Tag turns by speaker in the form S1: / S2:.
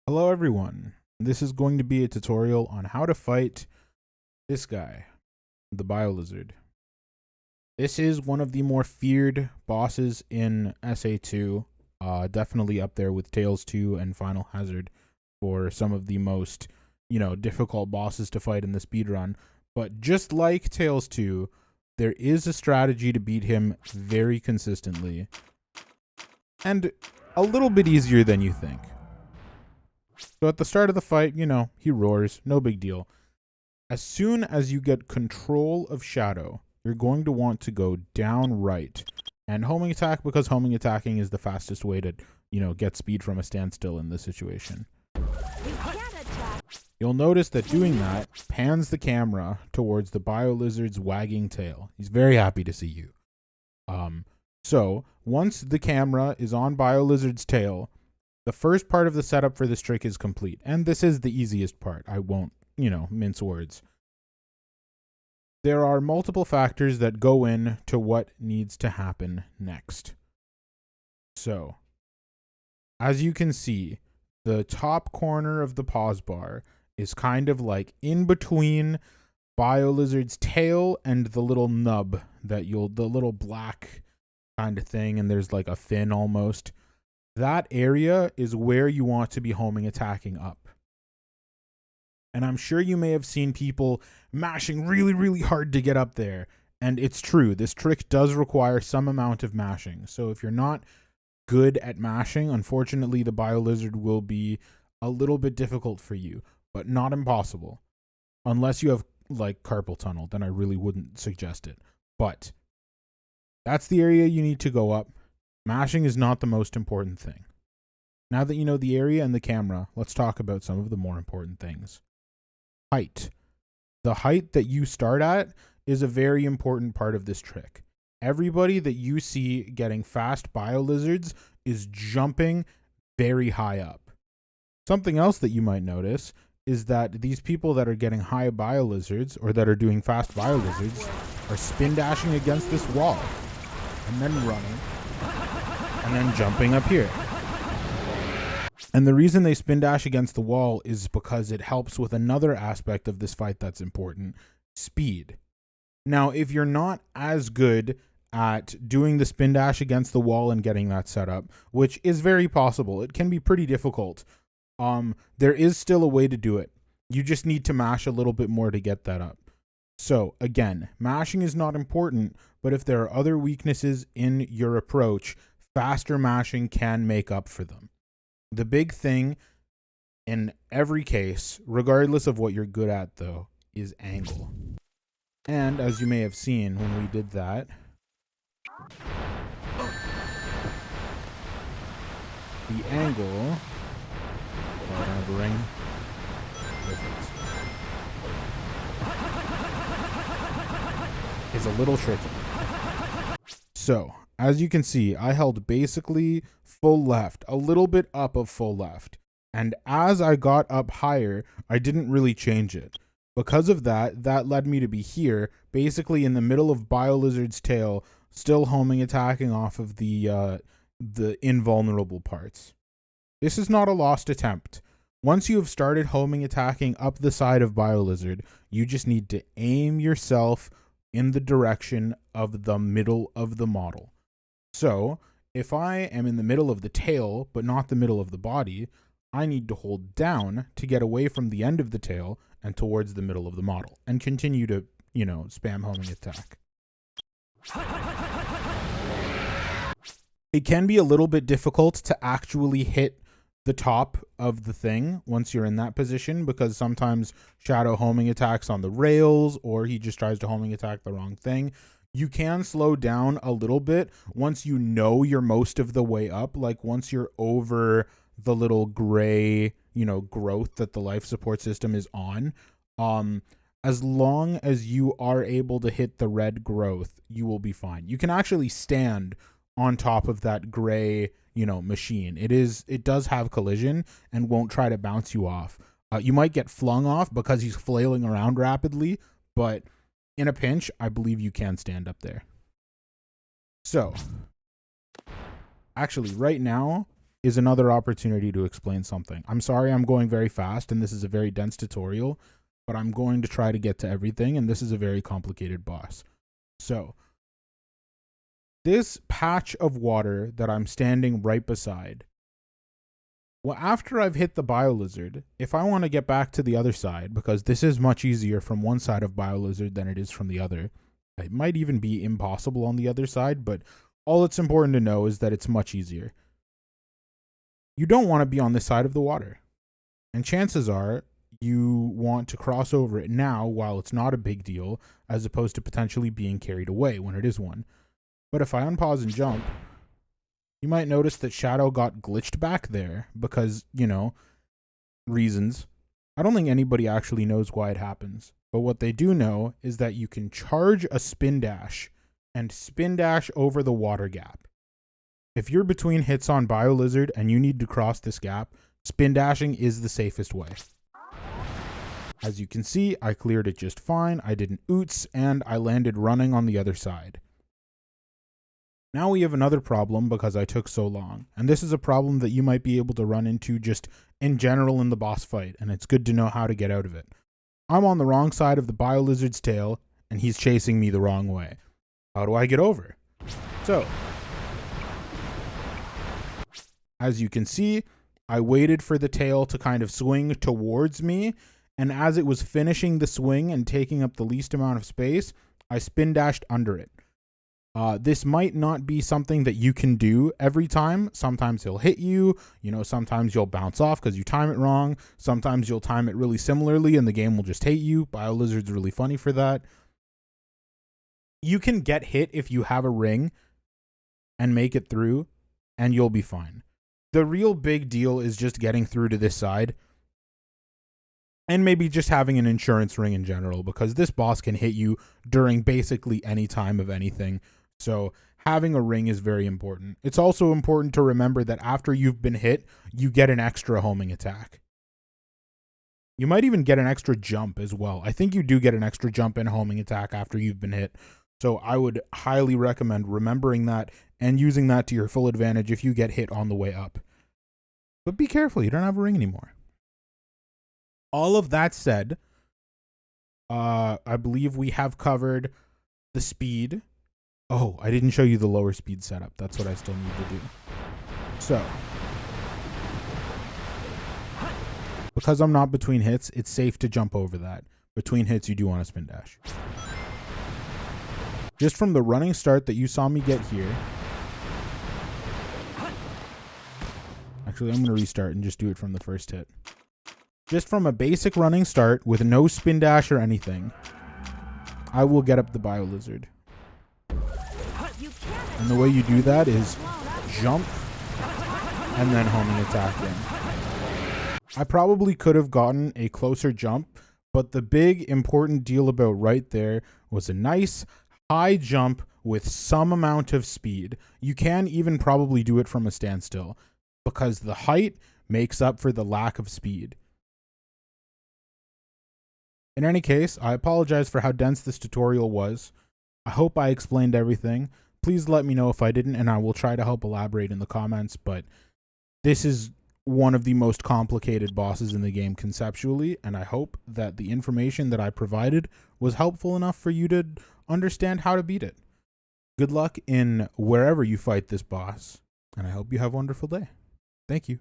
S1: Hello everyone, this is going to be a tutorial on how to fight this guy, the Biolizard. This is one of the more feared bosses in SA2, definitely up there with Tales 2 and Final Hazard for some of the most, difficult bosses to fight in the speedrun. But just like Tales 2, there is a strategy to beat him very consistently, and a little bit easier than you think. So at the start of the fight, he roars, no big deal. As soon as you get control of Shadow, you're going to want to go down right and homing attack, because homing attacking is the fastest way to, get speed from a standstill in this situation. You'll notice that doing that pans the camera towards the Biolizard's wagging tail. He's very happy to see you. So once the camera is on Biolizard's tail, the first part of the setup for this trick is complete, and this is the easiest part. I won't, mince words. There are multiple factors that go into what needs to happen next. So, as you can see, the top corner of the pause bar is kind of like in between Biolizard's tail and the little nub that the little black kind of thing, and there's like a fin almost. That area is where you want to be homing attacking up. And I'm sure you may have seen people mashing really, really hard to get up there. And it's true, this trick does require some amount of mashing. So if you're not good at mashing, unfortunately the Biolizard will be a little bit difficult for you, but not impossible. Unless you have like carpal tunnel, then I really wouldn't suggest it. But that's the area you need to go up. Mashing is not the most important thing. Now that you know the area and the camera, let's talk about some of the more important things. Height. The height that you start at is a very important part of this trick. Everybody that you see getting fast Biolizards is jumping very high up. Something else that you might notice is that these people that are getting high Biolizards, or that are doing fast Biolizards, are spin dashing against this wall and then running and then jumping up here. And the reason they spin dash against the wall is because it helps with another aspect of this fight that's important: speed. Now, if you're not as good at doing the spin dash against the wall and getting that set up, which is very possible, it can be pretty difficult, there is still a way to do it. You just need to mash a little bit more to get that up. So again, mashing is not important, but if there are other weaknesses in your approach, faster mashing can make up for them. The big thing in every case, regardless of what you're good at though, is angle. And as you may have seen when we did that, the angle, I don't have a ring. Perfect. Is a little tricky. So, as you can see, I held basically full left, a little bit up of full left. And as I got up higher, I didn't really change it. Because of that, that led me to be here, basically in the middle of Biolizard's tail, still homing attacking off of the invulnerable parts. This is not a lost attempt. Once you have started homing attacking up the side of Biolizard, you just need to aim yourself in the direction of the middle of the model. So, if I am in the middle of the tail, but not the middle of the body, I need to hold down to get away from the end of the tail and towards the middle of the model, and continue to, spam homing attack. It can be a little bit difficult to actually hit the top of the thing once you're in that position, because sometimes Shadow homing attacks on the rails, or he just tries to homing attack the wrong thing. You can slow down a little bit once you know you're most of the way up, like once you're over the little gray, growth that the life support system is on. As long as you are able to hit the red growth, you will be fine. You can actually stand on top of that gray, machine. It does have collision and won't try to bounce you off. You might get flung off because he's flailing around rapidly, but in a pinch, I believe you can stand up there. So, actually, right now, is another opportunity to explain something. I'm sorry I'm going very fast and this is a very dense tutorial, but I'm going to try to get to everything, and this is a very complicated boss. So this patch of water that I'm standing right beside, well, after I've hit the Biolizard, if I want to get back to the other side, because this is much easier from one side of Biolizard than it is from the other, it might even be impossible on the other side, but all it's important to know is that it's much easier. You don't want to be on this side of the water, and chances are you want to cross over it now while it's not a big deal, as opposed to potentially being carried away when it is one. But if I unpause and jump, you might notice that Shadow got glitched back there because, you know, reasons. I don't think anybody actually knows why it happens, but what they do know is that you can charge a spin dash and spin dash over the water gap. If you're between hits on Biolizard and you need to cross this gap, spin dashing is the safest way. As you can see, I cleared it just fine, I didn't oots, and I landed running on the other side. Now we have another problem because I took so long, and this is a problem that you might be able to run into just in general in the boss fight, and it's good to know how to get out of it. I'm on the wrong side of the Biolizard's tail, and he's chasing me the wrong way. How do I get over? So, as you can see, I waited for the tail to kind of swing towards me, and as it was finishing the swing and taking up the least amount of space, I spin dashed under it. This might not be something that you can do every time. Sometimes he'll hit you, sometimes you'll bounce off because you time it wrong. Sometimes you'll time it really similarly and the game will just hate you. Biolizard's really funny for that. You can get hit if you have a ring and make it through, and you'll be fine. The real big deal is just getting through to this side, and maybe just having an insurance ring in general, because this boss can hit you during basically any time of anything. So having a ring is very important. It's also important to remember that after you've been hit, you get an extra homing attack. You might even get an extra jump as well. I think you do get an extra jump and homing attack after you've been hit. So I would highly recommend remembering that and using that to your full advantage if you get hit on the way up. But be careful, you don't have a ring anymore. All of that said, I believe we have covered the speed. Oh, I didn't show you the lower speed setup. That's what I still need to do. So, because I'm not between hits, it's safe to jump over that. Between hits, you do want to spin dash. Just from the running start that you saw me get here. Actually, I'm going to restart and just do it from the first hit. Just from a basic running start with no spin dash or anything, I will get up the Biolizard. And the way you do that is jump and then homing attack in. I probably could have gotten a closer jump, but the big important deal about right there was a nice high jump with some amount of speed. You can even probably do it from a standstill because the height makes up for the lack of speed. In any case, I apologize for how dense this tutorial was. I hope I explained everything. Please let me know if I didn't, and I will try to help elaborate in the comments, but this is one of the most complicated bosses in the game conceptually, and I hope that the information that I provided was helpful enough for you to understand how to beat it. Good luck in wherever you fight this boss, and I hope you have a wonderful day. Thank you.